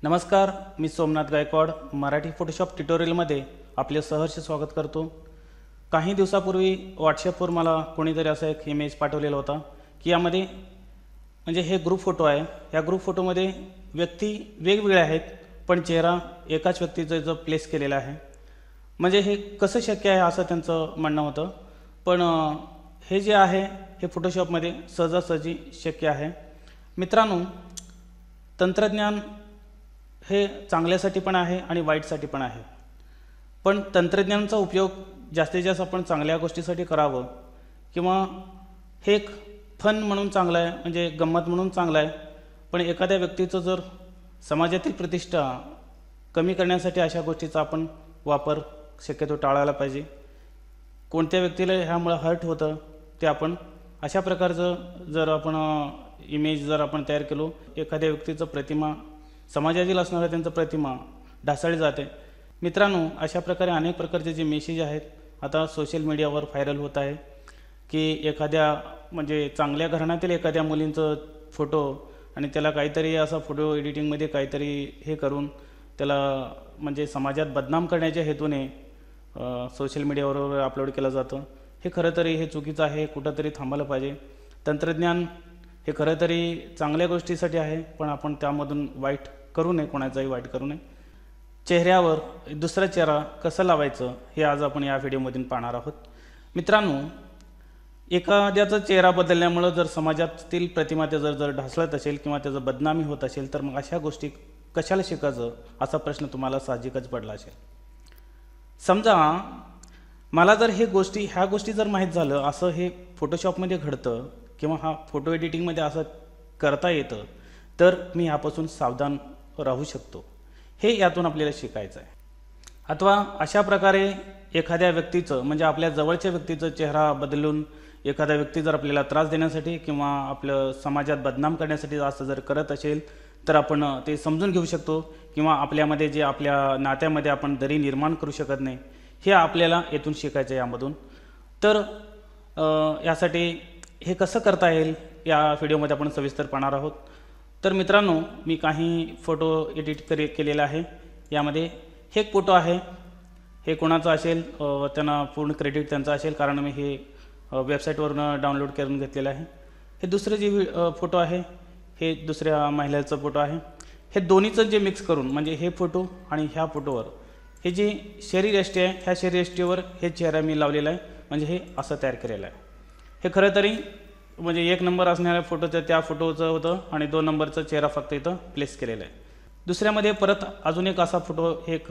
नमस्कार, मी सोमनाथ गायकवाड मराठी फोटोशॉप ट्युटोरियलमध्ये आपले सहर्ष स्वागत करतो। काही दिवसापूर्वी व्हॉट्सॲपवर मला कोणीतरी असा एक इमेज पाठवलेला होता की यामध्ये म्हणजे हे ग्रुप फोटो आहे। या ग्रुप फोटोमध्ये व्यक्ती वेगवेगळे आहेत पण चेहरा एकाच व्यक्तीचा जो प्लेस केलेला आहे। म्हणजे हे कसं शक्य आहे असं त्यांचं म्हणणं होतं। पण हे जे आहे हे फोटोशॉपमध्ये सहजासहजी शक्य आहे। मित्रांनो, तंत्रज्ञान हे चांगल्यासाठी पण आहे आणि वाईटसाठी पण आहे। पण तंत्रज्ञानाचा उपयोग जास्तीत जास्त आपण चांगल्या गोष्टीसाठी करावं किंवा हे एक फन म्हणून चांगलं आहे, म्हणजे गंमत म्हणून चांगलं आहे। पण एखाद्या व्यक्तीचं जर समाजातील प्रतिष्ठा कमी करण्यासाठी अशा गोष्टीचा आपण वापर शक्यतो टाळायला पाहिजे। कोणत्या व्यक्तीला ह्यामुळे हर्ट होतं ते आपण अशा प्रकारचं जर आपण इमेज जर आपण तयार केलो, एखाद्या व्यक्तीचं प्रतिमा समाजातील असणारा त्यांचं प्रतिमा ढासळली जाते। मित्रांनो, अशा प्रकारे अनेक प्रकारचे जे मेसेज आहेत आता सोशल मीडियावर व्हायरल होत आहे की एखाद्या म्हणजे चांगल्या घराण्यातील एखाद्या मुलींचं फोटो आणि त्याला काहीतरी असा फोटो एडिटिंगमध्ये काहीतरी हे करून त्याला म्हणजे समाजात बदनाम करण्याच्या हेतूने सोशल मीडियावर अपलोड केलं जातं। हे खरं तरी हे चुकीचं आहे, कुठंतरी थांबायला पाहिजे। तंत्रज्ञान हे खरं तरी चांगल्या गोष्टीसाठी आहे, पण आपण त्यामधून वाईट करू नये, कोणाचाही वाईट करू नये। चेहऱ्यावर दुसरा चेहरा कसं लावायचं हे आज आपण या व्हिडिओमधून पाहणार आहोत। मित्रांनो, एखाद्याचा चेहरा बदलल्यामुळे जर समाजातील प्रतिमा त्याचं जर ढासळत असेल किंवा त्याचं बदनामी होत असेल तर मग अशा गोष्टी कशाला शिकायचं असा प्रश्न तुम्हाला साहजिकच पडला असेल। समजा मला जर ह्या गोष्टी जर माहीत झालं असं हे फोटोशॉपमध्ये घडतं किंवा हा फोटो एडिटिंगमध्ये असं करता येतं तर मी ह्यापासून सावधान राहू शकतो, हे यातून आपल्याला शिकायचं आहे। अथवा अशा प्रकारे एखाद्या व्यक्तीचं म्हणजे आपल्या जवळच्या व्यक्तीचं चेहरा बदलून एखादा व्यक्ती जर आपल्याला त्रास देण्यासाठी किंवा आपलं समाजात बदनाम करण्यासाठी असं जर करत असेल तर आपण ते समजून घेऊ शकतो किंवा आपल्यामध्ये जे आपल्या नात्यामध्ये आपण दरी निर्माण करू शकत नाही हे आपल्याला येथून शिकायचं आहे यामधून। तर यासाठी हे कसं करता येईल या व्हिडिओमध्ये आपण सविस्तर पाहणार आहोत। तर मित्रांनो, मी काही फोटो एडिट केलेला आहे। यामध्ये हे एक फोटो आहे, हे कोणाचं असेल त्यांना पूर्ण क्रेडिट त्यांचं असेल कारण मी हे वेबसाईटवरून डाउनलोड करून घेतलेलं आहे। हे दुसरे जे फोटो आहे हे दुसऱ्या महिलेचा फोटो आहे। हे दोन्हीचं जे मिक्स करून म्हणजे हे फोटो आणि ह्या फोटोवर हे जे शरीरयष्टी आहे ह्या शरीरयष्टीवर हे चेहरा मी लावलेला आहे, म्हणजे हे असं तयार केलेलं आहे। हे खरं तरी म्हणजे 1 नंबर असणाऱ्या फोटोचं त्या फोटोचं होतं आणि 2 नंबरचा चेहरा फक्त इथं प्लेस केलेला आहे। दुसऱ्यामध्ये परत अजून एक असा फोटो, हे एक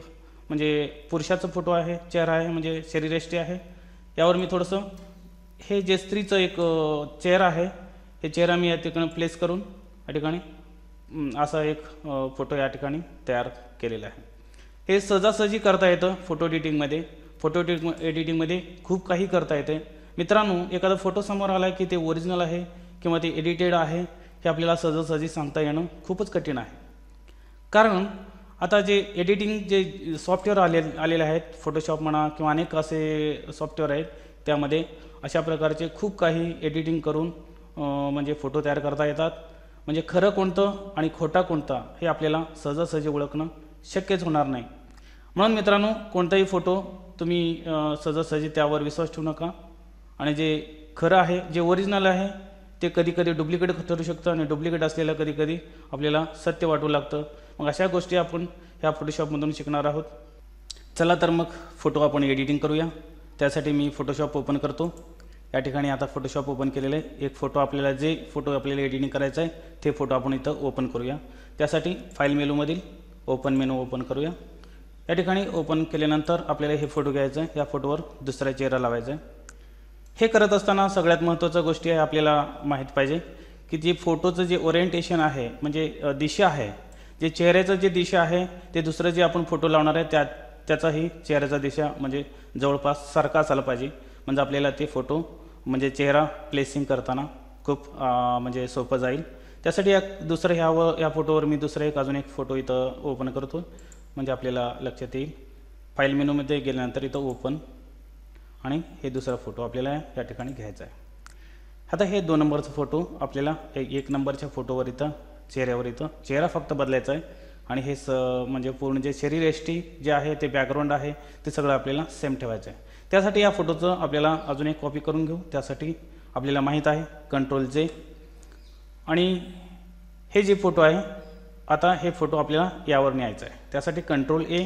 म्हणजे पुरुषाचा फोटो आहे, चेहरा आहे म्हणजे शरीरयष्टी आहे। यावर मी थोडंसं हे जे स्त्रीचं एक चेहरा आहे हे चेहरा मी या ठिकाणी प्लेस करून या ठिकाणी असा एक फोटो या ठिकाणी तयार केलेला आहे। हे सहजासहजी करता येतं फोटो एडिटिंगमध्ये। फोटो एडिटिंगमध्ये खूप काही करता येते। मित्रांनो, एखादा फोटो समोर आला की ते ओरिजिनल आहे किंवा ते एडिटेड आहे हे आपल्याला सहजासहजी सांगता येणं खूपच कठीण आहे। कारण आता जे एडिटिंग जे सॉफ्टवेअर आलेले आहेत, फोटोशॉप म्हणा किंवा अनेक असे सॉफ्टवेअर आहेत, त्यामध्ये अशा प्रकारचे खूप काही एडिटिंग करून म्हणजे फोटो तयार करता येतात। म्हणजे खरं कोणतं आणि खोटा कोणता हे आपल्याला सहजासहजी ओळखणं शक्यच होणार नाही। म्हणून मित्रांनो, कोणताही फोटो तुम्ही सहजासहजी त्यावर विश्वास ठेवू नका आणि जे खरं आहे जे ओरिजिनल आहे ते कधीकधी डुप्लिकेट ठरू शकतं आणि डुप्लिकेट असलेलं कधीकधी आपल्याला सत्य वाटू लागतं। मग अशा गोष्टी आपण ह्या फोटोशॉपमधून शिकणार आहोत। चला तर मग फोटो आपण एडिटिंग करूया। त्यासाठी मी फोटोशॉप ओपन करतो। या ठिकाणी आता फोटोशॉप ओपन केलेलं आहे। एक फोटो आपल्याला जे फोटो आपल्याला एडिटिंग करायचं आहे ते फोटो आपण इथं ओपन करूया। त्यासाठी फाईल मेनूमधील ओपन मेनू ओपन करूया। या ठिकाणी ओपन केल्यानंतर आपल्याला हे फोटो घ्यायचं आहे, या फोटोवर दुसरा चेहरा लावायचा आहे। हे करत असताना सगळ्यात महत्त्वाचं गोष्टी आहे आपल्याला माहीत पाहिजे की जे फोटोचं जे ओरिएंटेशन आहे म्हणजे दिशा आहे, जे चेहऱ्याचं जे दिशा आहे ते दुसरं जे आपण फोटो लावणार आहे त्याचाही चेहऱ्याचा दिशा म्हणजे जवळपास सारखा असायला पाहिजे। म्हणजे आपल्याला ते फोटो म्हणजे चेहरा प्लेसिंग करताना खूप म्हणजे सोपं जाईल। त्यासाठी ह्या फोटोवर मी दुसरा अजून एक फोटो इथं ओपन करतो, म्हणजे आपल्याला लक्षात येईल। फाईल मेनूमध्ये गेल्यानंतर इथं ओपन आणि हे दुसरा फोटो आपल्याला या ठिकाणी घ्यायचा आहे। आता हे 2 नंबरचा फोटो आपल्याला 1 नंबरच्या फोटोवर इथं चेहऱ्यावर इथं चेहरा फक्त बदलायचा आहे आणि हे म्हणजे पूर्ण जे शरीर एष्टी जे आहे ते बॅकग्राऊंड आहे ते सगळं आपल्याला सेम ठेवायचं आहे. त्यासाठी या फोटोचं आपल्याला अजून एक कॉपी करून घेऊ. त्यासाठी आपल्याला माहीत आहे Ctrl+J आणि हे जे फोटो आहे आता हे फोटो आपल्याला यावर न्यायचा आहे. त्यासाठी Ctrl+A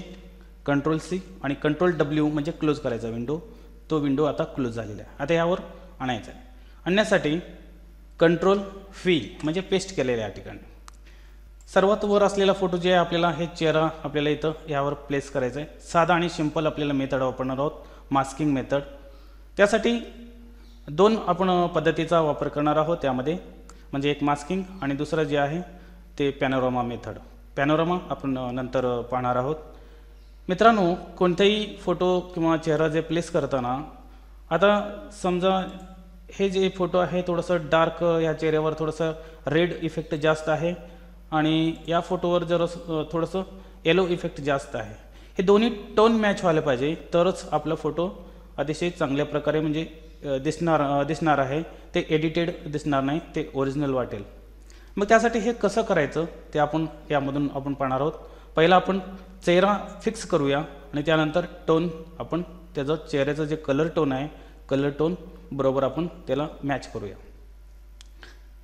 Ctrl+C आणि Ctrl+W म्हणजे क्लोज करायचा विंडो. तो विंडो आता क्लोज झालेला आहे. आता यावर आणायचा आहे. आणण्यासाठी Ctrl+V म्हणजे पेस्ट केलेलं आहे. या ठिकाणी सर्वात वर असलेला फोटो जे आहे आपल्याला हे चेहरा आपल्याला इथं यावर प्लेस करायचा आहे. साधा आणि सिंपल आपल्याला मेथड वापरणार आहोत, मास्किंग मेथड. त्यासाठी दोन आपण पद्धतीचा वापर करणार आहोत त्यामध्ये, म्हणजे एक मास्किंग आणि दुसरं जे आहे ते पॅनोरामा मेथड. पॅनोरामा आपण नंतर पाहणार आहोत. मित्रांनो, कोणताही फोटो किंवा चेहरा जे प्लेस करताना आता समजा हे जे फोटो आहे थोडंसं डार्क, या चेहऱ्यावर थोडंसं रेड इफेक्ट जास्त आहे आणि या फोटोवर जर थोडंसं येलो इफेक्ट जास्त आहे. हे दोन्ही टोन मॅच व्हायला पाहिजे, तरच आपला फोटो अतिशय चांगल्या प्रकारे म्हणजे दिसणार आहे. ते एडिटेड दिसणार नाही, ते ओरिजिनल वाटेल. मग त्यासाठी हे कसं करायचं ते आपण यामधून पाहणार आहोत. पहिला आपण चेहरा फिक्स करूया आणि त्यानंतर टोन आपण त्याचं चेहऱ्याचं जे कलर टोन आहे कलर टोन बरोबर आपण त्याला मॅच करूया.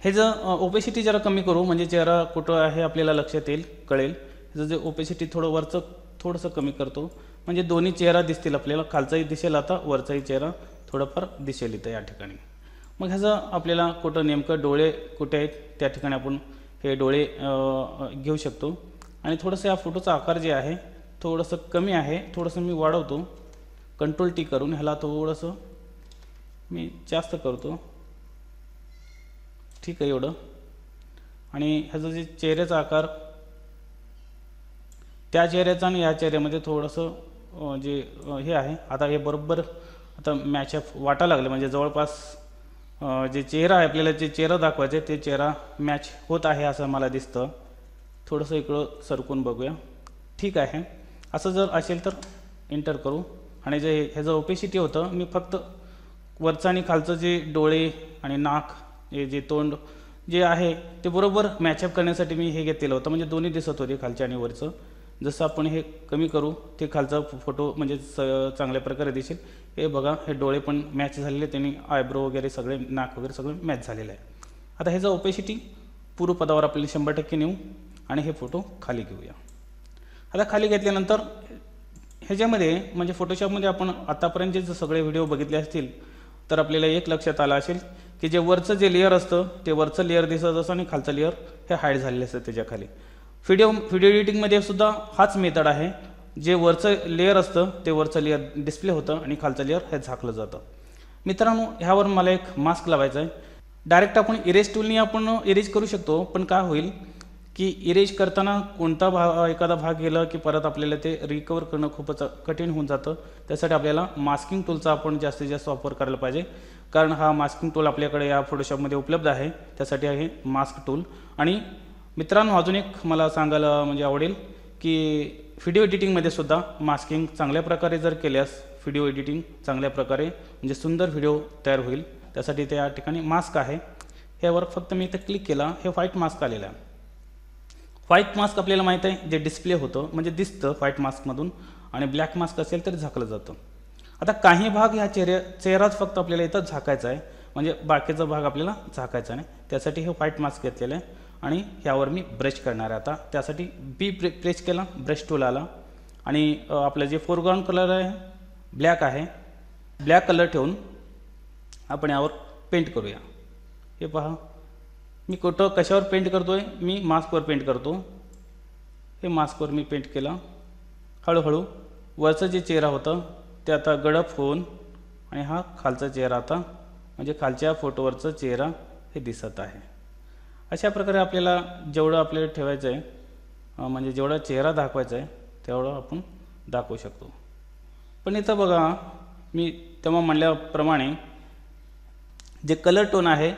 हे जर ओपेसिटी जरा कमी करू म्हणजे चेहरा कुठं आहे आपल्याला लक्षात येईल, कळेल. ह्याचं जे ओपेसिटी थोडंसं कमी करतो म्हणजे दोन्ही चेहरा दिसतील आपल्याला. खालचाही दिसेल आता, वरचाही चेहरा थोडाफार दिसेल इथं या ठिकाणी. मग ह्याचं आपल्याला कुठं नेमकं डोळे कुठे आहेत त्या ठिकाणी आपण हे डोळे घेऊ शकतो. आणि थोडंसं या फोटोचा आकार जे आहे थोडंसं कमी आहे, थोडंसं मी वाढवतो. Ctrl+T करून ह्याला थोडंसं मी जास्त करतो. ठीक आहे एवढं. आणि ह्याचं जे चेहऱ्याचा आकार त्या चेहऱ्याचा आणि या चेहऱ्यामध्ये थोडंसं जे हे आहे आता हे बरोबर आता मॅचअप वाटायला लागले. म्हणजे जवळपास जे चेहरा आहे आपल्याला जे चेहरा दाखवायचे ते चेहरा मॅच होत आहे असं मला दिसतं. थोडंसं इकडं सरकून बघूया. ठीक आहे. असं जर असेल तर एंटर करू. आणि जे ह्याचं ओपेसिटी होतं मी फक्त वरचं आणि खालचं जे डोळे आणि नाक हे जे तोंड जे आहे ते बरोबर मॅचअप करण्यासाठी मी हे घेतलेलं होतं. म्हणजे दोन्ही दिसत होते खालच्या आणि वरचं. जसं आपण हे कमी करू ते खालचा फोटो म्हणजे चांगल्या प्रकारे दिसेल. हे बघा हे डोळे पण मॅच झालेले, त्यांनी आयब्रो वगैरे सगळे नाक वगैरे सगळं मॅच झालेलं आहे. आता ह्याचं ओपेसिटी पूर्वपदावर आपल्याला 100% नेऊ आणि हे फोटो खाली घेऊया. आता खाली घेतल्यानंतर ह्याच्यामध्ये म्हणजे फोटोशॉपमध्ये आपण आतापर्यंत जे सगळे व्हिडिओ बघितले असतील तर आपल्याला एक लक्षात आलं असेल की जे वरचं जे लेअर असतं ते वरचं लेअर दिसत असतं आणि खालचं लेअर हे हाईड झालेलं असतं त्याच्या खाली. व्हिडिओ एडिटिंगमध्ये सुद्धा हाच मेथड आहे. जे वरचं लेअर असतं ते वरचं लेअर डिस्प्ले होतं आणि खालचं लेअर हे झाकलं जातं. मित्रांनो, ह्यावर मला एक मास्क लावायचा आहे. डायरेक्ट आपण इरेज टूलनी आपण इरेज करू शकतो, पण काय होईल की इरेज करताना कोणता एखादा भाग गेला की परत आपल्याला ते रिकवर करणं खूपच कठीण होऊन जातं. त्यासाठी आपल्याला मास्किंग टूलचा आपण जास्तीत जास्त वापर करायला पाहिजे, कारण हा मास्किंग टूल आपल्याकडे या फोटोशॉपमध्ये उपलब्ध आहे. त्यासाठी आहे मास्क टूल. आणि मित्रांनो, अजून एक मला सांगायला म्हणजे आवडेल की व्हिडिओ एडिटिंगमध्ये सुद्धा मास्किंग चांगल्या प्रकारे जर केल्यास व्हिडिओ एडिटिंग चांगल्या प्रकारे म्हणजे सुंदर व्हिडिओ तयार होईल. त्यासाठी त्या ठिकाणी मास्क आहे. ह्यावर फक्त मी इथं क्लिक केला, हे व्हाईट मास्क आलेलं आहे. व्हाईट मास्क आपल्याला माहीत आहे जे डिस्प्ले होतं म्हणजे दिसतं व्हाईट मास्कमधून, आणि ब्लॅक मास्क असेल तर झाकलं जातं. आता काही भाग ह्या चेहराच फक्त आपल्याला इथं झाकायचा आहे, म्हणजे बाकीचा भाग आपल्याला झाकायचा नाही. त्यासाठी हे व्हाईट मास्क घेतलेलं आहे आणि ह्यावर मी ब्रश करणार आहे. आता त्यासाठी बी प्रेस केला, ब्रश टूल आला आणि आपलं जे फोरग्राऊंड कलर आहे ब्लॅक आहे, ब्लॅक कलर ठेवून आपण यावर पेंट करूया. हे पहा मी कुठं कशावर पेंट करतो आहे, मी मास्कवर पेंट करतो. हे मास्कवर मी पेंट केला. हळूहळू वरचं जे चेहरा होतं ते आता गडप होऊन आणि हा खालचा चेहरा आता म्हणजे खालच्या फोटोवरचा चेहरा हे दिसत आहे. अशा प्रकारे आपल्याला जेवढं आपल्याला ठेवायचं आहे म्हणजे जेवढा चेहरा दाखवायचा आहे तेवढं आपण दाखवू शकतो. पण इथं बघा मी तेव्हा म्हणल्याप्रमाणे जे कलर टोन आहे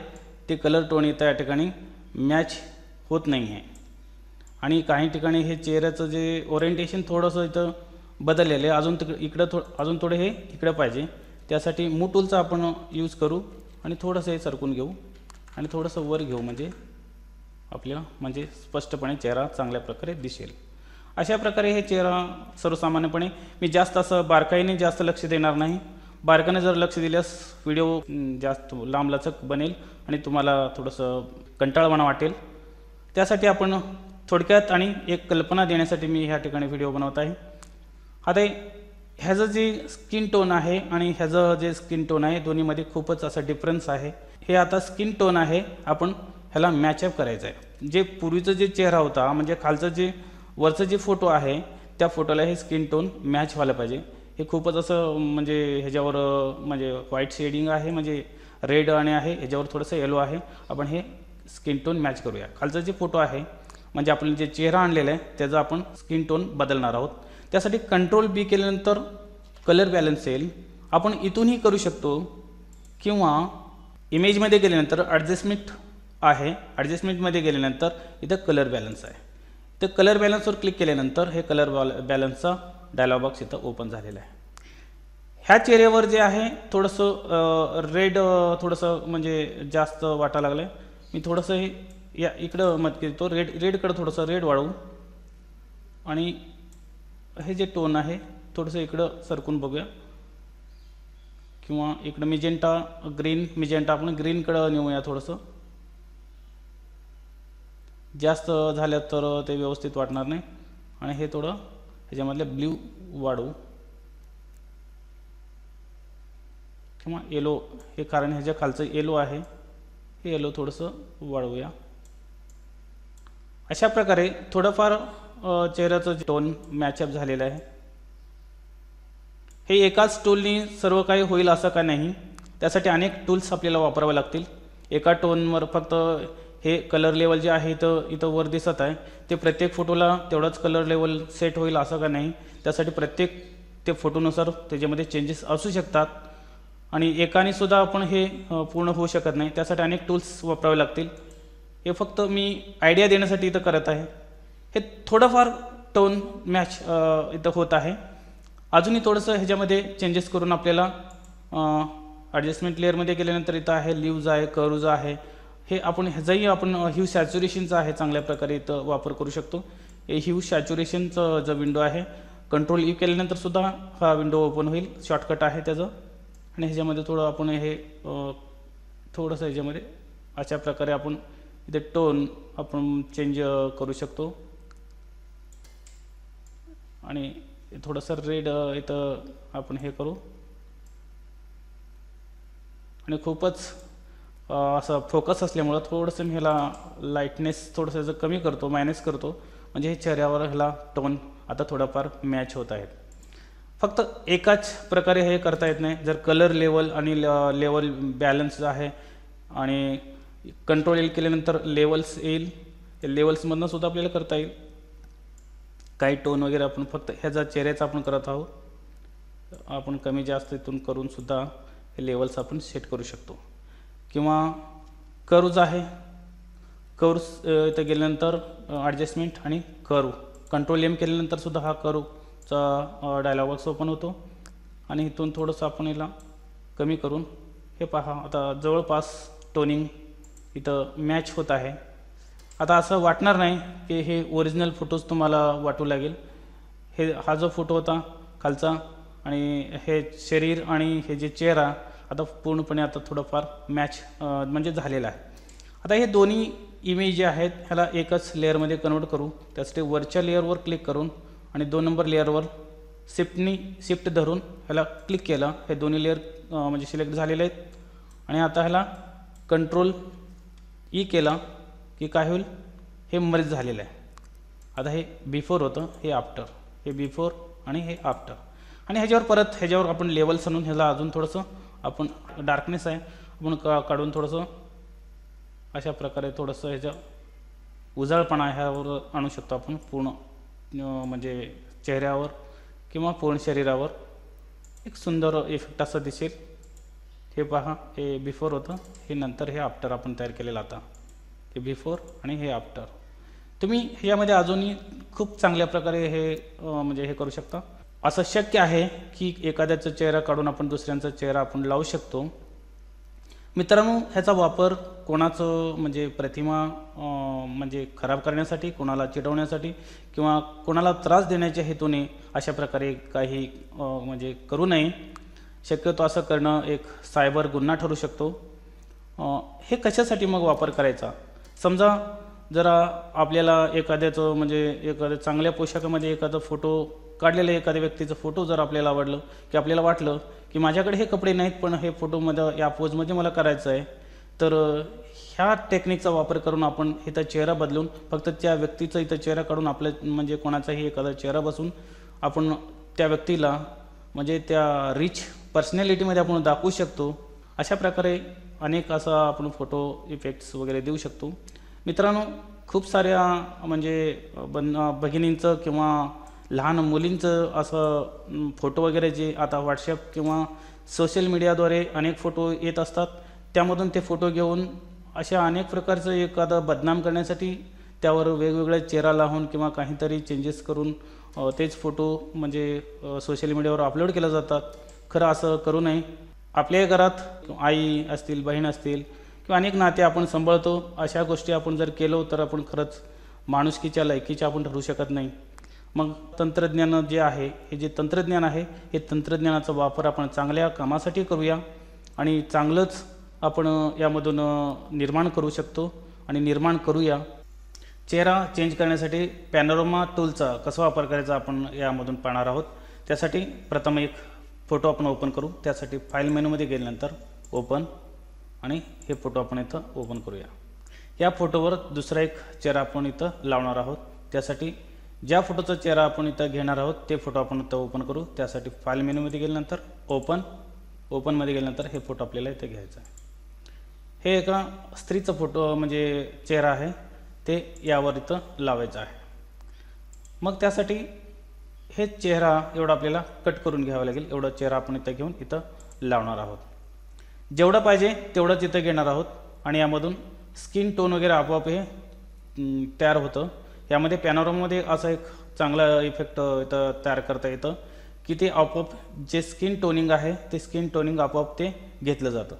ते कलर टोन इथं या ठिकाणी मॅच होत नाही आहे. आणि काही ठिकाणी हे चेहऱ्याचं जे ओरिएंटेशन थोडंसं इथं बदललेलं आहे. अजून थोडं हे इकडं पाहिजे. त्यासाठी मूव टूलचा आपण यूज करू आणि थोडंसं हे सरकून घेऊ आणि थोडंसं वर घेऊ म्हणजे आपल्याला म्हणजे स्पष्टपणे चेहरा चांगल्या प्रकारे दिसेल. अशा प्रकारे हे चेहरा सर्वसामान्यपणे मी जास्त असं बारकाईने जास्त लक्ष देणार नाही. बारकाईने जर लक्ष दिल्यास व्हिडिओ जास्त लांबलचक बनेल आणि तुम्हाला थोडंसं कंटाळवाणा वाटेल. त्यासाठी आपण थोडक्यात आणि एक कल्पना देण्यासाठी मी ह्या ठिकाणी व्हिडिओ बनवत आहे. आता ह्याचं जे स्किन टोन आहे आणि ह्याचं जे स्किन टोन आहे दोन्हीमध्ये खूपच असा डिफरन्स आहे. हे आता स्किन टोन आहे, आपण ह्याला मॅचअप करायचं आहे. जे पूर्वीचं जे चेहरा होता म्हणजे खालचं जे वरचं जे फोटो आहे त्या फोटोला हे स्किन टोन मॅच व्हायला पाहिजे. हे खूपच असं म्हणजे ह्याच्यावर म्हणजे व्हाईट शेडिंग आहे, म्हणजे रेड आणि आहे, ह्याच्यावर थोडंसं येलो आहे. आपण हे स्किन टोन मॅच करूया. खालचा जे फोटो आहे म्हणजे आपण जे चेहरा आणलेला आहे त्याचा आपण स्किन टोन बदलणार आहोत. त्यासाठी कंट्रोल बी केल्यानंतर कलर बॅलन्स येईल. आपण इथूनही करू शकतो किंवा इमेजमध्ये गेल्यानंतर ॲडजस्टमेंट आहे, ॲडजस्टमेंटमध्ये गेल्यानंतर इथं कलर बॅलन्स आहे. तर कलर बॅलन्सवर क्लिक केल्यानंतर हे कलर बॅलन्सचा डायलॉग बॉक्स इथं ओपन झालेला आहे. ह्या चेहऱ्यावर जे आहे थोडंसं रेड थोडंसं म्हणजे जास्त वाटायला लागलं आहे. मी थोडंसं हे या इकडं मत करतो, रेडकडं थोडंसं रेड वाढवू आणि हे जे टोन आहे थोडंसं इकडं सरकून बघूया किंवा इकडं मिजेंटा आपण ग्रीनकडं नेऊया. थोडंसं जास्त झालं तर ते व्यवस्थित वाटणार नाही. आणि हे थोडं ह्याच्यामधले ब्ल्यू वाढवू किंवा येलो, हे कारण ह्याच्या खालचं येलो आहे, हे येलो थोडंसं वाढवूया. अशा प्रकारे थोडंफार चेहऱ्याचं टोन मॅचअप झालेलं आहे. हे एकाच टूलनी सर्व काही होईल असं का नाही, त्यासाठी अनेक टूल्स आपल्याला वापरावे लागतील. एका टोनवर फक्त हे कलर लेवल जे आहे इथं वर दिसत आहे ते प्रत्येक फोटोला तेवढाच कलर लेवल सेट होईल असं का नाही. त्यासाठी प्रत्येक ते फोटोनुसार त्याच्यामध्ये चेंजेस असू शकतात आणि एकाने सुद्धा आपण हे पूर्ण होऊ शकत नाही. त्यासाठी अनेक टूल्स वापरावे लागतील. हे फक्त मी आयडिया देण्यासाठी इथं करत आहे. हे थोडंफार टोन मॅच इथं होत आहे. अजूनही थोडंसं ह्याच्यामध्ये चेंजेस करून आपल्याला ॲडजस्टमेंट लेअरमध्ये गेल्यानंतर इथं आहे लीव्ज आहे, कर्व्ज आहे. हे आपण ह्याचाही आपण ह्यू सॅच्युरेशनचा आहे चांगल्या प्रकारे इथं वापर करू शकतो. हे ह्यू सॅच्युरेशनचं जो विंडो आहे कंट्रोल ई केल्यानंतर सुद्धा हा विंडो ओपन होईल, शॉर्टकट आहे त्याचं. आणि ह्याच्यामध्ये थोडं आपण हे थोडंसं ह्याच्यामध्ये अशा प्रकारे आपण इथे टोन आपण चेंज करू शकतो. आणि थोडंसं रेड इथं आपण हे करू आणि खूपच असं फोकस असल्यामुळं थोडंसं मी ह्याला लाईटनेस थोडंसं ह्याचं कमी करतो, मायनस करतो, म्हणजे हे चेहऱ्यावर ह्याला टोन आता थोडाफार मॅच होत आहेत. फक्त एकाच प्रकारे हे करता येत नाही. जर कलर लेवल आणि लेवल बॅलन्स आहे आणि कंट्रोल येईल केल्यानंतर लेवल्स येईल, लेवल्समधनं सुद्धा आपल्याला करता येईल. काही टोन वगैरे आपण फक्त ह्याचा चेहऱ्याचा आपण करत आहोत, आपण कमी जास्त इथून करून सुद्धा हे लेवल्स आपण सेट करू शकतो. किंवा कर्व्ज आहे, कर्व्स इथं गेल्यानंतर ॲडजस्टमेंट आणि कर्व कंट्रोल एम केल्यानंतर सुद्धा हा कर्वचा डायलॉग बॉक्स ओपन होतो. आणि इथून थोडंसं आपण याला कमी करून हे पहा आता जवळपास टोनिंग इथं मॅच होत आहे. आता असं वाटणार नाही की हे ओरिजिनल फोटोज तुम्हाला वाटू लागेल. हे हा जो फोटो होता खालचा आणि हे शरीर आणि हे जे चेहरा आता पूर्णपणे आता थोडंफार मॅच म्हणजे झालेला आहे. आता हे दोन्ही इमेज जे आहेत ह्याला एकच लेअरमध्ये कन्वर्ट करू. त्यासाठी वरच्या लेअरवर क्लिक करून आणि 2 नंबर लेअरवर शिफ्ट धरून ह्याला क्लिक केलं. हे दोन्ही लेअर म्हणजे सिलेक्ट झालेले आहेत. आणि आता ह्याला कंट्रोल ई केला की काय होईल, हे मर्ज झालेलं आहे. आता हे बिफोर होतं, हे आफ्टर, हे बिफोर आणि हे आफ्टर. आणि ह्याच्यावर परत ह्याच्यावर आपण लेवल्स आणून ह्याला अजून थोडंसं आपण डार्कनेस आहे आपण काढून थोडंसं अशा प्रकारे थोडंसं ह्याच्या उजाळपणा ह्यावर आणू शकतो आपण पूर्ण म्हणजे चेहऱ्यावर किंवा पूर्ण शरीरावर एक सुंदर इफेक्ट असं दिसेल. हे पहा, हे बिफोर होतं, हे नंतर हे आफ्टर आपण तयार केलेलं. आता हे बिफोर आणि हे आफ्टर. तुम्ही ह्यामध्ये अजूनही खूप चांगल्या प्रकारे हे म्हणजे हे करू शकता. असं शक्य आहे की एखाद्याचा चेहरा काढून आपण दुसऱ्यांचा चेहरा आपण लावू शकतो. मित्रांनो, ह्याचा वापर कोणाचं म्हणजे प्रतिमा म्हणजे खराब करण्यासाठी, कोणाला चिडवण्यासाठी किंवा कोणाला त्रास देण्याच्या हेतूने अशा प्रकारे काही म्हणजे करू नये. शक्यतो असं करणं एक सायबर गुन्हा ठरू शकतो. हे कशासाठी मग वापर करायचा? समजा जरा आपल्याला एखाद्याचं म्हणजे एखाद्या चांगल्या पोशाखामध्ये एखादा फोटो काढलेला, एखाद्या व्यक्तीचं फोटो जर आपल्याला आवडलं की आपल्याला वाटलं की माझ्याकडे हे कपडे नाहीत पण हे फोटोमध्ये या पोजमध्ये मला करायचं आहे, तर ह्या टेक्निकचा वापर करून आपण इथं चेहरा बदलून फक्त त्या व्यक्तीचा इथं चेहरा काढून आपल्या म्हणजे कोणाचाही एखादा चेहरा बसून आपण त्या व्यक्तीला म्हणजे त्या रिच पर्सनॅलिटीमध्ये आपण दाखवू शकतो. अशा प्रकारे अनेक असा आपण फोटो इफेक्ट्स वगैरे देऊ शकतो. मित्रांनो, खूप साऱ्या म्हणजे भगिनींचं किंवा लहान मुलींचं असं फोटो वगैरे जे आता व्हॉट्सॲप किंवा सोशल मीडियाद्वारे अनेक फोटो येत असतात. त्यामधून ते फोटो घेऊन अशा अनेक प्रकारचं एखादं बदनाम करण्यासाठी त्यावर वेगवेगळ्या चेहरा लावून किंवा काहीतरी चेंजेस करून तेच फोटो म्हणजे सोशल मीडियावर अपलोड केले जातात. खरं असं करू नये. आपल्या घरात आई असतील, बहीण असतील किंवा अनेक नाते आपण सांभाळतो. अशा गोष्टी आपण जर केलो तर आपण खरंच माणुसकीच्या लायकीचे आपण ठरू शकत नाही. मग तंत्रज्ञान जे आहे, हे जे तंत्रज्ञान आहे, हे तंत्रज्ञानाचा वापर आपण चांगल्या कामासाठी करूया आणि चांगलंच आपण यामधून निर्माण करू शकतो आणि निर्माण करूया. चेहरा चेंज करण्यासाठी पॅनोरमा टूलचा कसा वापर करायचा आपण यामधून पाहणार आहोत. त्यासाठी प्रथम एक फोटो आपण ओपन करू. त्यासाठी फाईल मेनूमध्ये गेल्यानंतर ओपन आणि हे फोटो आपण इथं ओपन करूया. या फोटोवर दुसरा एक चेहरा आपण इथं लावणार आहोत. त्यासाठी ज्या फोटोचा चेहरा आपण इथं घेणार आहोत ते फोटो आपण इथं ओपन करू. त्यासाठी फाईल मेनूमध्ये गेल्यानंतर ओपनमध्ये गेल्यानंतर हे फोटो आपल्याला इथं घ्यायचा आहे. हे एका स्त्रीचं फोटो म्हणजे चेहरा आहे, ते यावर इथं लावायचं आहे. मग त्यासाठी हे चेहरा एवढा आपल्याला कट करून घ्यावं लागेल. एवढा चेहरा आपण इथं घेऊन इथं लावणार आहोत. जेवढं पाहिजे तेवढंच इथं घेणार आहोत आणि यामधून स्किन टोन वगैरे आपोआप हे तयार होतं. यामध्ये पॅनोरामामध्ये असा एक चांगला इफेक्ट इथं तयार करता येतं की ते आपोआप जे स्किन टोनिंग आहे ते स्किन टोनिंग आपोआप ते घेतलं जातं.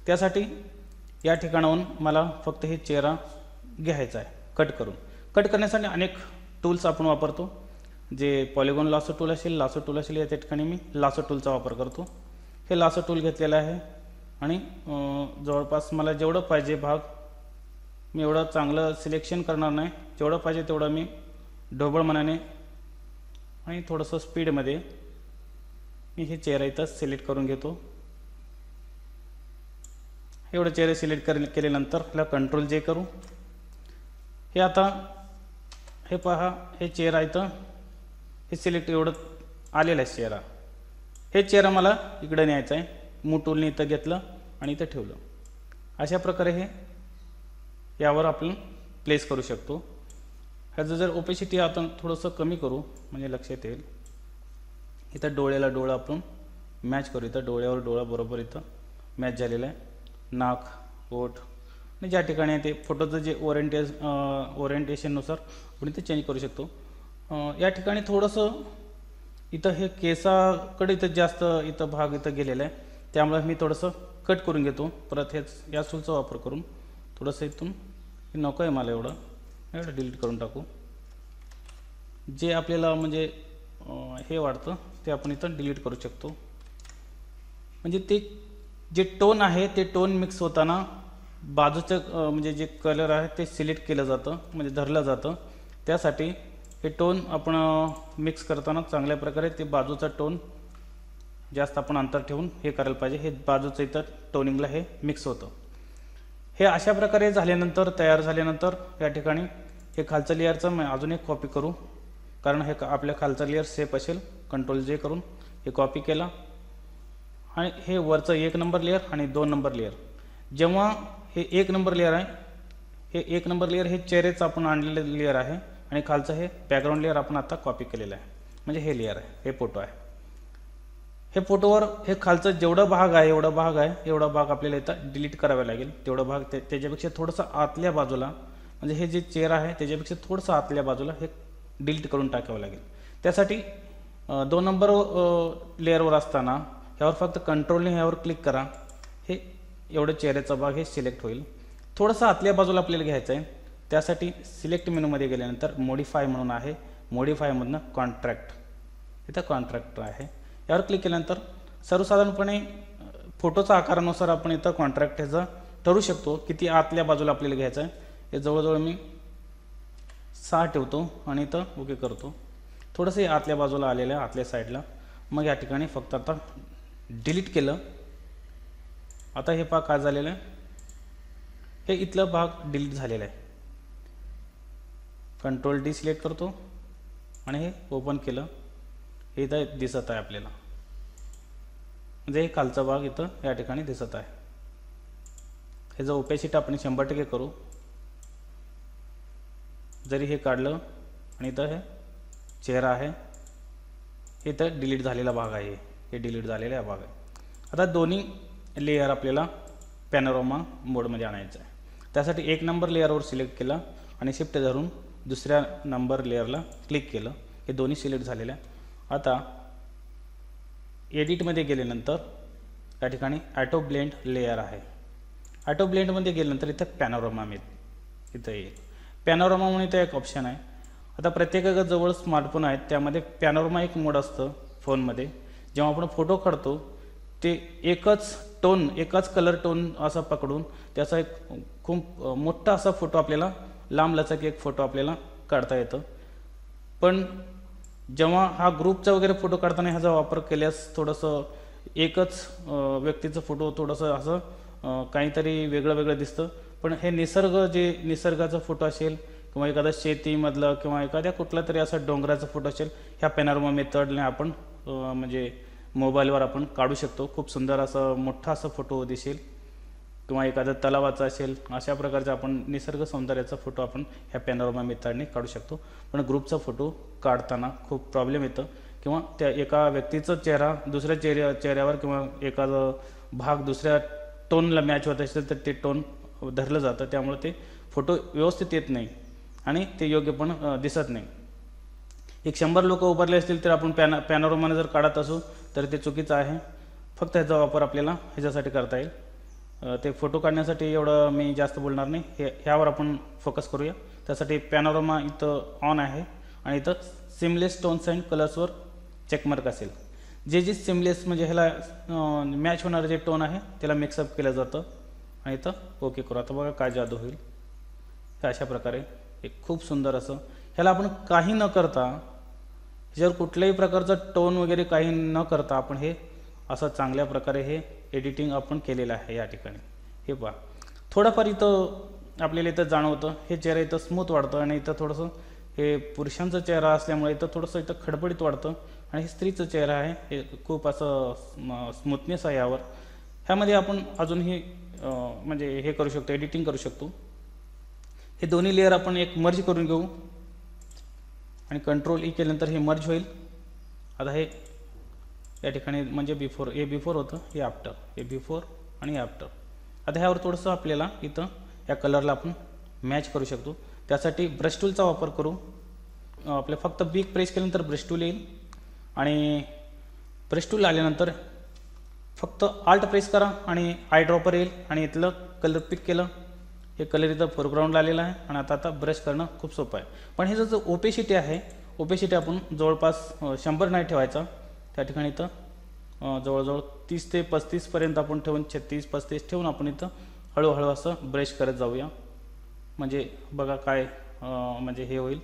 त्यासाठी या ठिकाणाहून मला फक्त हे चेहरा घ्यायचा आहे कट करून. कट करण्यासाठी अनेक टूल्स आपण वापरतो. जे पॉलिगॉन लासो टूल असेल या ठिकाणी मी लासो टूलचा वापर करतो. हे लासो टूल घेतलेलं आहे आणि जवळपास मला जेवढं पाहिजे भाग मी एवढं चांगलं सिलेक्शन करणार नाही. जेवढं पाहिजे तेवढं मी ढोबळ मनाने आणि थोडंसं स्पीडमध्ये मी हे चेहरा इथं सिलेक्ट करून घेतो. एवढं चेहरे सिलेक्ट केल्यानंतर ह्याला कंट्रोल जे करू. हे आता हे पहा, हे चेहरा इथं हे सिलेक्ट एवढं आलेलं आहे चेहरा. हे चेहरा मला इकडे न्यायचं आहे. मूव टूलने इथं घेतलं आणि इथं ठेवलं. अशा प्रकारे हे यावर आपण प्लेस करू शकतो. ह्याचं जर ओपेसिटी आपण थोडंसं कमी करू म्हणजे लक्षात येईल. इथं डोळ्याला डोळा आपण मॅच करू. इथं डोळ्यावर डोळा बरोबर इथं मॅच झालेला आहे. नाक, ओठ आणि ज्या ठिकाणी ते फोटोचं जे ओरिएंटेशननुसार आपण इथे चेंज करू शकतो. या ठिकाणी थोडंसं इथं हे केसाकडे इथं जास्त इथं भाग इथं गेलेला आहे. त्यामुळे मी थोडंसं कट करून घेतो. परत हेच या टूलचा वापर करून थोडंसं इथून हे नको आहे मला एवढं डिलीट करून टाकू. जे आपल्याला म्हणजे हे वाटतं ते आपण इथं डिलीट करू शकतो. म्हणजे ते जे टोन आहे ते टोन मिक्स होताना बाजूचं म्हणजे जे कलर आहे ते सिलेक्ट केलं जातं म्हणजे धरलं जातं. त्यासाठी हे टोन आपण मिक्स करताना चांगल्या प्रकारे ते बाजूचा टोन जास्त आपण अंतर ठेवून हे करायला पाहिजे. हे बाजूचं इथं टोनिंगला हे मिक्स होतं. हे अशा प्रकारे झाल्यानंतर तयार झाल्यानंतर या ठिकाणी हे खालचं लेअरचं मी अजून एक कॉपी करू कारण हे आपल्या खालचा लेअर सेफ असेल. कंट्रोल जे करून हे कॉपी केला आणि हे वरचं 1 नंबर लेअर आणि 2 नंबर लेअर. जेव्हा हे 1 नंबर लेअर आहे, हे 1 नंबर लेअर हे चेहऱ्याचं आपण आणलेलं लेअर आहे आणि खालचं हे बॅकग्राऊंड लेअर आपण आता कॉपी केलेलं आहे. म्हणजे हे लेअर आहे, हे फोटो आहे. हे फोटोवर हे खालचं जेवढा भाग आहे एवढा भाग आपल्याला इथं डिलीट करावा लागेल. तेवढा भाग त्याच्यापेक्षा थोडंसं आतल्या बाजूला म्हणजे हे जे चेहरा आहे त्याच्यापेक्षा थोडंसं आतल्या बाजूला हे डिलीट करून टाकावं लागेल. त्यासाठी 2 नंबर लेअरवर असताना ह्यावर फक्त कंट्रोलने ह्यावर क्लिक करा. हे एवढं चेहऱ्याचा भाग हे सिलेक्ट होईल. थोडंसं आतल्या बाजूला आपल्याला घ्यायचं आहे. त्यासाठी सिलेक्ट मेनूमध्ये गेल्यानंतर मॉडिफाय म्हणून आहे, मॉडिफायमधनं कॉन्ट्रॅक्ट, इथं कॉन्ट्रॅक्ट आहे, यावर क्लिक केल्यानंतर सर्वसाधारणपणे फोटोचा आकारानुसार आपण इथं कॉन्ट्रॅक्ट ह्याचा ठरवू शकतो किती आतल्या बाजूला आपल्याला घ्यायचं आहे. हे जवळजवळ मी 6 ठेवतो आणि इथं ओके करतो. थोडंसं आतल्या बाजूला आलेलं आहे, आतल्या साईडला. मग या ठिकाणी फक्त आता डिलीट केलं. आता हे पहा काय झालेलं आहे, हे इथला भाग डिलीट झालेला आहे. कंट्रोल डी सिलेक्ट करतो आणि हे ओपन केलं. हे इथं दिसत आहे आपल्याला, म्हणजे हे खालचा भाग इथं या ठिकाणी दिसत आहे. हे जर ओपेसिटी आपण 100% करू. जरी हे काढलं आणि इथं हे चेहरा आहे, हे इथं डिलीट झालेला भाग आहे, हे डिलीट झालेला भाग आहे. आता दोन्ही लेयर आपल्याला पॅनोरामा मोडमध्ये आणायचं आहे. त्यासाठी 1 नंबर लेअरवर सिलेक्ट केला आणि शिफ्ट धरून दुसऱ्या नंबर लेअरला क्लिक केलं. हे दोन्ही सिलेक्ट झालेले आहे. आता एडिटमध्ये गेल्यानंतर या ठिकाणी ॲटो ब्लेंड लेअर आहे. ॲटो ब्लेंडमध्ये गेल्यानंतर इथं पॅनोरामा इथं येईल. पॅनोरामा म्हणून इथं एक ऑप्शन आहे. आता प्रत्येकाजवळ स्मार्टफोन आहेत, त्यामध्ये पॅनोरामा एक मोड असतं फोनमध्ये. जेव्हा आपण फोटो काढतो ते एकच टोन, एकाच कलर टोन असा पकडून त्याचा एक खूप मोठा असा फोटो आपल्याला, लांब लचक एक फोटो आपल्याला काढता येतं. पण जेव्हा हा ग्रुपचा वगैरे फोटो काढताना ह्याचा वापर केल्यास थोडंसं एकच व्यक्तीचं फोटो थोडंसं असं काहीतरी वेगळं वेगळं दिसतं. पण हे निसर्गाचा फोटो असेल किंवा एखादा शेतीमधलं किंवा एखाद्या कुठला तरी असा डोंगराचा फोटो असेल, ह्या पॅनोरामा मेथडने आपण म्हणजे मोबाईलवर आपण काढू शकतो. खूप सुंदर असं मोठा असा फोटो दिसेल किंवा एखादा तलावाचा असेल, अशा प्रकारचा आपण निसर्ग सौंदर्याचा फोटो आपण ह्या पॅनोरामा मेथडने काढू शकतो. पण ग्रुपचा फोटो काढताना खूप प्रॉब्लेम येतं किंवा त्या एका व्यक्तीचा चेहरा दुसऱ्या चेहऱ्यावर किंवा एखादा भाग दुसऱ्या टोनला मॅच होत असेल तर ते टोन धरलं जातं. त्यामुळे ते फोटो व्यवस्थित येत नाही आणि ते योग्य पण दिसत नाही. 100 लोक उभारले असतील तर आपण पॅनोरामाने जर काढत असू तर ते चुकीचं आहे. फक्त ह्याचा वापर आपल्याला ह्याच्यासाठी करता येईल. ते फोटो काढण्यासाठी एवढं मी जास्त बोलणार नाही, ह्यावर आपण फोकस करूया. त्यासाठी पॅनोरामा इथं ऑन आहे आणि इथं सिमलेस टोन्स अँड कलर्सवर चेकमार्क असेल. जे सिमलेस म्हणजे ह्याला मॅच होणारं जे टोन आहे त्याला मिक्सअप केलं जातं आणि इथं ओके करू. आता बघा काय जादू होईल. हे अशा प्रकारे एक खूप सुंदर असं, ह्याला आपण काही न करता, ह्याच्यावर कुठल्याही प्रकारचं टोन वगैरे काही न करता आपण हे असं चांगल्या प्रकारे हे एडिटिंग आपण केलेलं आहे या ठिकाणी. हे पहा थोडंफार इथं आपल्याला इथं जाणवतं, हे चेहरा इथं स्मूथ वाढतं आणि इथं थोडंसं हे पुरुषांचा चेहरा असल्यामुळे इथं थोडंसं इथं खडबडीत वाढतं आणि हे स्त्रीचं चेहरा आहे, हे खूप असं स्मूथनेस आहे यावर. ह्यामध्ये आपण अजूनही म्हणजे हे करू शकतो, एडिटिंग करू शकतो. हे दोन्ही लेअर आपण एक मर्ज करून घेऊ आणि कंट्रोल ई केल्यानंतर हे मर्ज होईल. आता हे या ठिकाणी म्हणजे बिफोर होतं, हे आफ्टर, हे बिफोर आणि हे आफ्टर. आता ह्यावर थोडंसं आपल्याला इथं या कलरला आपण मॅच करू शकतो. त्यासाठी ब्रश टूलचा वापर करू. आपल्या फक्त बिग प्रेस केल्यानंतर ब्रश टूल येईल आणि ब्रश टूल आल्यानंतर फक्त आल्ट प्रेस करा आणि आय ड्रॉपर येईल आणि इथलं कलर पिक केलं. हे कलर इथं फोरग्राऊंडला आलेला आहे आणि आता ब्रश करणं खूप सोपं आहे. पण हे जो ओपेसिटी आहे, ओपेसिटी आपण जवळपास 100 नाही ठेवायचा. त्या ठिकाणी इथं जवळजवळ 30 ते 35 आपण ठेवून 36-35 ठेवून आपण इथं हळूहळू असं ब्रश करत जाऊया. म्हणजे बघा काय म्हणजे हे होईल.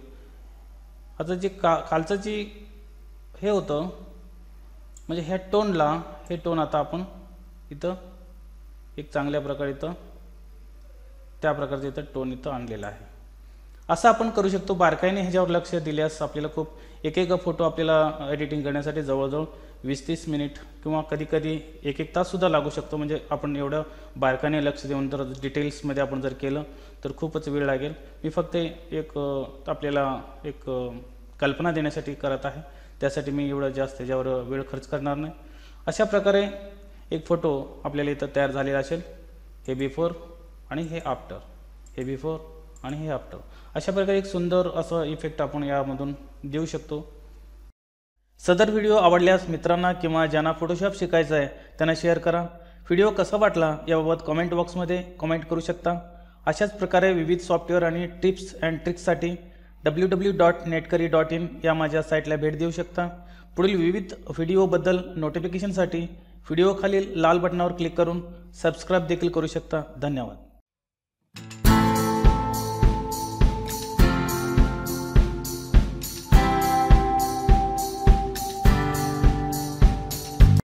आता जे खालचं जी हे होतं म्हणजे ह्या टोनला, हे टोन आता आपण इथं एक चांगल्या प्रकारे इथं त्या प्रकारचं इथं टोन इथं आणलेला आहे. असं आपण करू शकतो. बारकाईने ह्याच्यावर लक्ष दिल्यास आपल्याला खूप एक फोटो आपल्याला एडिटिंग करण्यासाठी जवळजवळ 20-30 मिनिट किंवा कधी 1-1 ताससुद्धा लागू शकतो. म्हणजे आपण एवढं बारकाईने लक्ष देऊन तर डिटेल्समध्ये आपण जर केलं तर खूपच वेळ लागेल. मी फक्त एक आपल्याला एक कल्पना देण्यासाठी करत आहे. त्यासाठी मी एवढं जास्त त्याच्यावर वेळ खर्च करणार नाही. अशा प्रकारे एक फोटो आपल्याला इथं तयार झालेला असेल. हे बिफोर आणि हे आफ्टर, हे बिफोर आणि हे आफ्टर. अशा प्रकारे एक सुंदर असं इफेक्ट आपण यामधून देऊ शकतो. सदर व्हिडिओ आवडल्यास मित्रांना किंवा ज्यांना फोटोशॉप शिकायचं आहे त्यांना शेअर करा. व्हिडिओ कसा वाटला याबाबत कॉमेंट बॉक्समध्ये कॉमेंट करू शकता। अशाच प्रकारे विविध सॉफ्टवेअर आणि टिप्स अँड ट्रिक्ससाठी www.netcareer.in या माझ्या साईटला भेट देऊ शकता। पुढील विविध व्हिडिओबद्दल नोटिफिकेशनसाठी व्हिडिओ खालील लाल बटनावर क्लिक करून सबस्क्राईब देखील करू शकता। धन्यवाद।